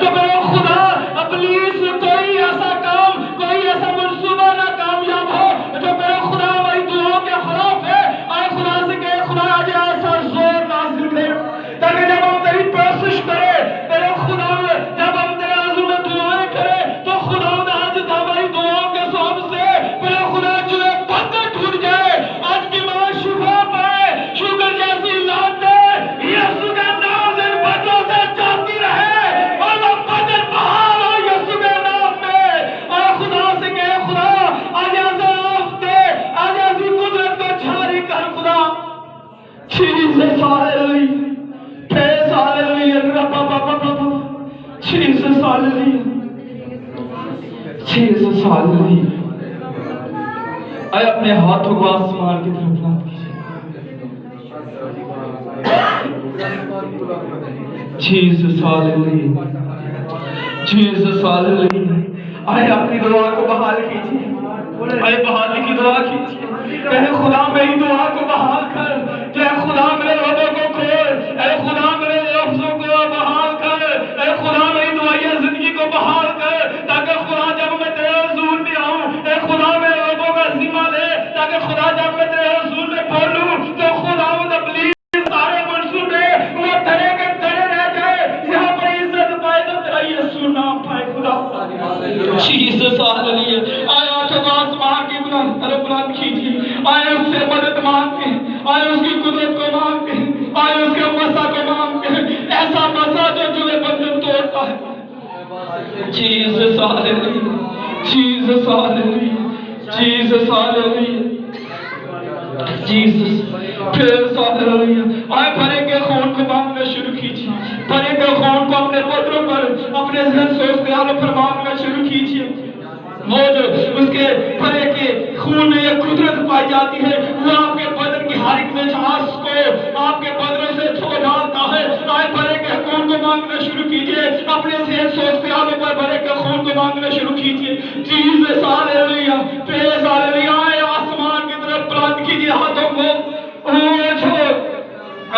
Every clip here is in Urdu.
تو میرے خدا ابلیس کوئی ایسا کام، کوئی ایسا منصوبہ نہ کامیاب ہو جو میرے خدا ہماری دعاؤں کے خلاف ہے۔ آئے خدا سے کہ خدا آج ایسا زور نازل کر تاکہ جب ہم تیری پرستش کرے میرے خدا، جب ہم تیرے حضور میں دعائیں کرے تو خدا آج ہماری دعاؤں کے سبب سے میرے خدا جو ہے پتھر ٹوٹ جائے، آج کی ماں شفا پائے، شوگر جیسی لات ہے یسوع کا نام سے بچوں سے جاتی رہے اور وہ پتھر بحال ہو یسوع کے نام میں۔ اور خدا سے کہ خدا آج ایسا آفت دے، آج ایسی قدرت کو جاری کر خدا۔ Jesus, hallelujah. Praise, hallelujah. Jesus, hallelujah. Jesus, hallelujah. اے اپنے ہاتھوں کو آسمان کی طرف بلند کیجئے۔ Jesus, hallelujah. Jesus, hallelujah. اے اپنی دعا کو بحال کیجئے، اے بحالی کی دعا کیجئے کہ خدا میری دعا کو بحال کر، کہ خدا میرے لبوں کو کھول، اے خدا میرے لفظوں کو بحال کر، اے خدا میری دعائیں زندگی کو بحال کر، تاکہ خدا جب میں تیرے حضور میں آؤں، اے خدا میرے لبوں کا ذمہ لے، تاکہ خدا جب میں تیرے حضور میں بولوں تو خدا ابلیس سارے منصوبے وہ ترے کے ترے رہ جائے، یہاں پر عزت پائے تو تیرا یسوع نام پائے خدا۔ Jesus, hallelujah. آئے آنکھوں کو آسمان کی طرف بلند کیجیے، آئے اس سے مدد مانگتے ہیں، آئے اس کی قدرت کو مانگتے ہیں، آئے اس کے مسا کو مانگتے ہیں، ایسا مسا جو جلے بندن توڑتا ہے۔ Jesus, hallelujah. Jesus, hallelujah. Jesus, hallelujah. Jesus, praise, hallelujah. آئے بھرے کے خون کو مانگنا شروع کیجیے، بھرے کے خون کو اپنے پتروں پر، اپنے ذہن سوچ خیالوں پر مانگنا شروع کیجیے۔ وہ جو اس کے بھرے کے خون میں یہ قدرت پائی جاتی ہے، وہ آپ کے بدن کی ہر ایک مجاز کو آپ کے بدنوں سے دھو ڈالتا ہے۔ آئے بھرے کے خون کو مانگنا شروع کیجیے، اپنے ذہن سوچ خیالوں پر بھرے کے خون کو مانگنا شروع کیجیے۔ Jesus, hallelujah. Praise, hallelujah. آئے آسمان کی طرف بلند کیجیے ہاتھوں کو،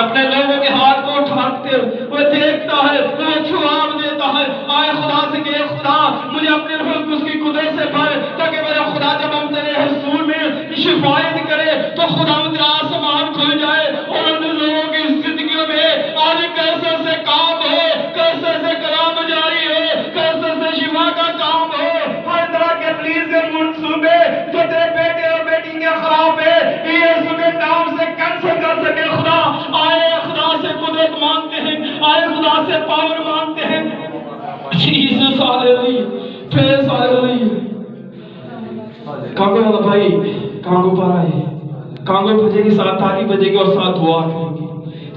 اپنے لوگوں کے ہاتھ کو اٹھاتے وہ دیکھتا ہے، وہ جواب دیتا ہے۔ آئے خدا سے کہ خدا مجھے اپنے روح القدس کی قدرت سے بھر، تاکہ میرا خدا جب ہم تیرے حضور میں شفاعت کرے تو خدا تیرا آسمان کھل جائے اور ان لوگوں کی زندگیوں میں آج کیسے سے کام ہو، کیسے سے کلام جاری ہو، کیسے سے شفا کا کام ہو۔ ہر طرح کے پلیز کے منصوبے جو تیرے بیٹے اور بیٹی کے خلاف ہے یسوع کے نام سے کینسل کر سکے خدا۔ آئے خدا سے قدرت مانگتے ہیں، آئے خدا سے پاور مانگتے ہیں۔ Jesus, hallelujah. Praise, hallelujah. Congo والا بھائی کانگو پر آئے، کانگو بجے گی، ساتھ تالی بجے گی اور ساتھ دعا کریں گے۔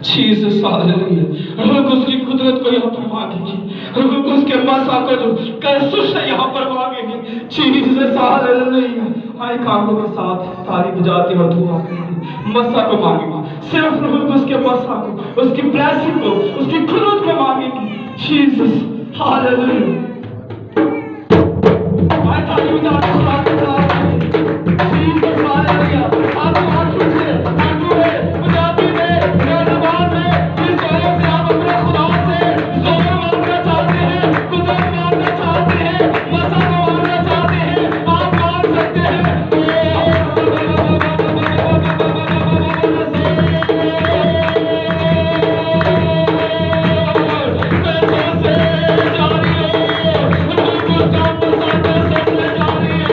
Jesus, hallelujah. روح القدس کی قدرت کو یہاں پر مانگیں گے، روح القدس کے مسا کو جو کیسوش ہے یہاں پر مانگیں گے۔ Jesus, hallelujah. آئے کانگو کے ساتھ تالی بجاتے اور دعا کریں گے، مسا کو مانگیں گے، صرف روح القدس کے مسا کو، اس کی بلیسنگ کو، اس کی قدرت کو مانگیں گے۔ Jesus, hallelujah. آئے تالی بجاتے خدا کے ساتھ Jesus, hallelujah. آپ کو ہاتھ سے اردو میں پنجابی میں یا زبان میں جس طرح سے آپ اپنے خدا سے زور مانگنا چاہتے ہیں، قدرت مانگنا چاہتے ہیں، مسا کو مانگنا چاہتے ہیں، آپ مانگ سکتے ہیں۔ جاری ہو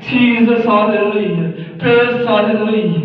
Jesus, hallelujah. Praise, hallelujah.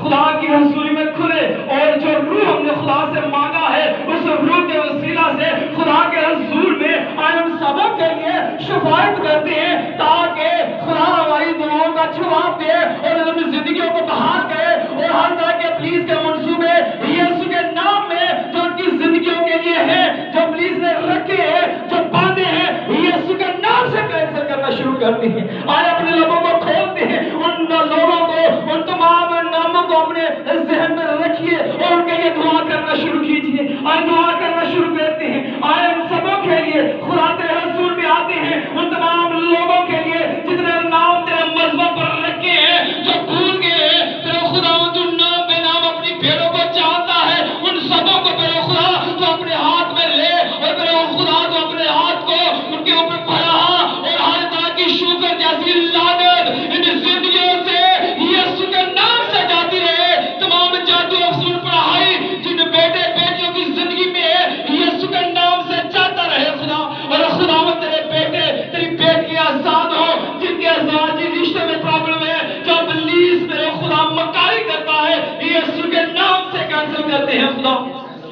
خدا کی حضوری میں کھلے اور جو روح ہم نے خدا سے مانگا ہے اس روح کے وسیلہ سے خدا کے حضور میں ہم سبوں کے لیے شفاعت کرتے ہیں تاکہ خدا ہماری دعاؤں کا جواب دے اور اپنی زندگیوں کو بحال کرے اور ہر طرح کے پلیز کے منصوبے یسوع کے نام میں جو ان کی زندگیوں کے لیے ہے جو پلیز نے رکھے ہیں جو باندھے ہیں یسوع کے نام سے کینسل کرنا شروع کرتے ہیں آئے اپنے لبوں کو کھولتے ہیں ان لوگوں کو ان تمام ناموں کو اپنے ذہن میں رکھیے اور ان کے لیے دعا کرنا شروع کیجیے آئے دعا کرنا شروع کرتے ہیں آئے ہم سبوں کے لیے خدا تیرے حضور میں آتے ہیں ان تمام لوگوں کے لیے جتنے نام تیرے مذہب پر رکھے ہیں جو بھول گئے ہیں تیرے خدا تو نام بے نام اپنی بھیڑوں کو چاہتا ہے ان سبوں کو میرے خدا تو اپنے ہاتھ میں لے اور میرے خدا تو اپنے ہاتھ کو ان کے اوپر بڑھا اور ہر طرح کی شوگر جیسی لعنت ان زندگیوں سے یسوع کے نام سے جاتی رہے تمام جادو افسون پڑھائی جن بیٹے بیٹیوں کی زندگی میں یسوع کے نام سے جاتا رہے خدا اور خدا تیرے بیٹے تیری بیٹیاں آزاد ہو جن کے ازواجی رشتے میں پرابلم ہے جو ابلیس میرے خدا مکاری کرتا ہے یسوع کے نام سے کینسل کرتے ہیں خدا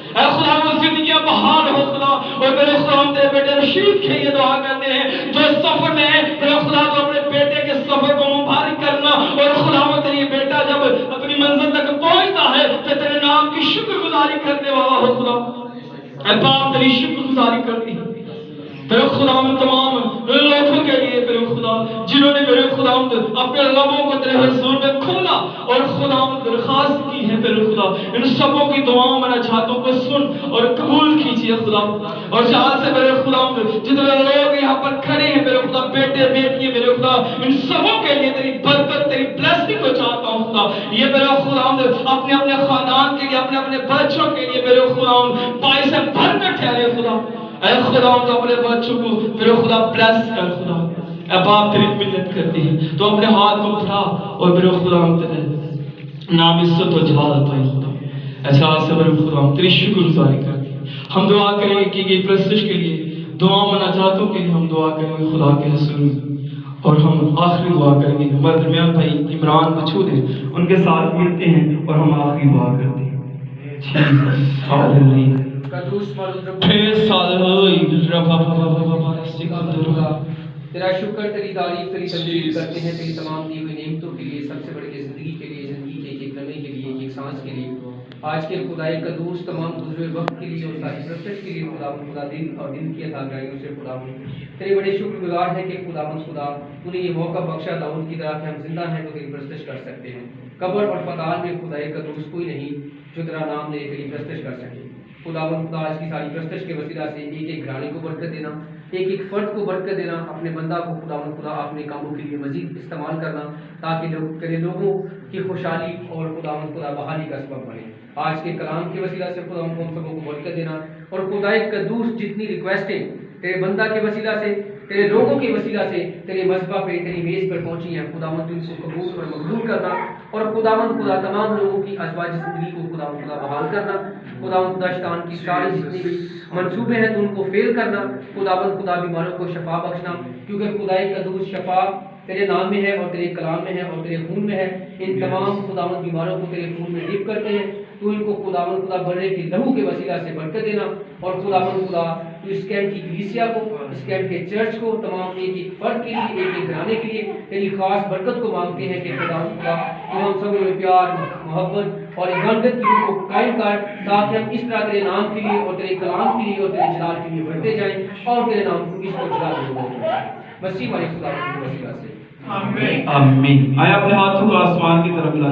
اے خدا وہ زندگیاں بحال ہو خدا اور میرے خدا ہم تیرے بیٹے رشید کے لیے دعا کرتے ہیں جو اس سفر میں ہے میرے خدا تو اپنے بیٹے کے سفر کو مبارک کرنا اور خدا وہ تیری بیٹا جب اپنی منزل تک پہنچتا ہے تو تیرے نام کی شکر گزاری کرنے والا ہو خدا اے باپ تیری شکر گزاری کرتی ہے میرے خدا میں تمام لوگوں کے لیے میرے خدا جنہوں نے میرے خدا اپنے لبوں کو تیرے حضور میں کھولا اور خدا درخواست کی ہے میرے خدا ان سبوں کی دعاؤں میں نجاتوں کو سن اور قبول کیجیے خدا اور جہاں سے میرے خدا جتنے لوگ یہاں پر کھڑے ہیں میرے خدا بیٹے بیٹیاں میرے خدا ان سبوں کے لیے تیری برکت تیری بلیسنگ کو چاہتا ہوں خدا یہ میرے خدا اپنے اپنے خاندان کے لیے اپنے اپنے بچوں کے لیے میرے خدا باعث برکت ٹھہرے خدا اے خدا تو اپنے بچوں کو میرے خدا بلیس کر خدا اے باپ تیری ملت کرتی ہے تو اپنے ہاتھ کو اٹھا اور میرے خدا تیرے نام عزت و جلال پائے خدا ایسا سے میرے خدا تیری شکر گزاری کرتی ہے ہم دعا کریں گے کہ یہ پرستش کے لیے دعا مناجاتوں کے لیے ہم دعا کریں گے خدا کے حضور میں اور ہم آخری دعا کریں گے ہمارے درمیان بھائی عمران مچھود ہیں ان کے ساتھ ملتے ہیں اور ہم آخری دعا کرتے ہیں تیرا شکر تیری تعریف تیری تسبیح کرتے ہیں تیری تمام دی ہوئی نعمتوں کے لیے سب سے بڑھ کے زندگی کے لیے زندگی کے ایک لمحے کے لیے ایک سانس کے لیے آج کے خدائے قدوس تمام گزرے وقت کے لیے اور ساری پرستش کے لیے خدا دن اور دن کی عطا گاہیوں سے خدا تیرے بڑے شکر گزار ہیں کہ خدا تو نے یہ موقع بخشا داؤد کی طرح کہ ہم زندہ ہیں تو تیری پرستش کر سکتے ہیں قبر اور پتال میں خدائے قدوس کوئی نہیں جو تیرا نام لے تیری پرستش کر سکے خدا آج کی ساری پرستش کے وسیلہ سے ایک ایک گھرانے کو برکت دینا ایک ایک فرد کو برکت دینا اپنے بندہ کو خدا اپنے کاموں کے لیے مزید استعمال کرنا تاکہ لوگوں کی خوشحالی اور خدا بحالی کا سبب بنے آج کے کلام کے وسیلہ سے خدا ہم سبوں کو برکت دینا اور خدائے قدوس جتنی ریکویسٹیں تیرے بندہ کے وسیلہ سے تیرے لوگوں کے وسیلہ سے تیرے مذہبہ پہ تیری میز پر پہنچی ہیں خداوند ان کو قبول اور مقبول کرنا اور خدا تمام لوگوں کی ازواجی زندگی کو خدا بحال کرنا خدا شیطان کی ساری جتنی بھی منصوبے ہیں تو ان کو فیل کرنا خدا بیماروں کو شفا بخشنا کیونکہ خدائے قدوس شفا تیرے نام میں ہے اور تیرے کلام میں ہے اور تیرے خون میں ہے ان تمام خداوند بیماروں کو تیرے خون میں ڈپ کرتے ہیں تو ان کو خداوند بڑے کی لہو کے وسیلہ سے برکت دینا اور خداوند تو اس کیمپ کی کلیسیا کو اس کیمپ کے چرچ کو تمام ایک ایک فرد کے لیے ایک ایک گھرانے کے لیے تیری خاص برکت کو مانگتے ہیں کہ خداوند تو ہم سب میں پیار محبت اور ایکانگت کی روح کو قائم کر تاکہ ہم اس طرح تیرے نام کے لیے اور تیرے کلام کے لیے اور تیرے جلال کے لیے بڑھتے جائیں اور تیرے نام کو اس کو جلال دیں مسیح ہمارے خداوند کے وسیلہ سے آمین آمین آیا اپنے ہاتھوں کو آسمان کی طرف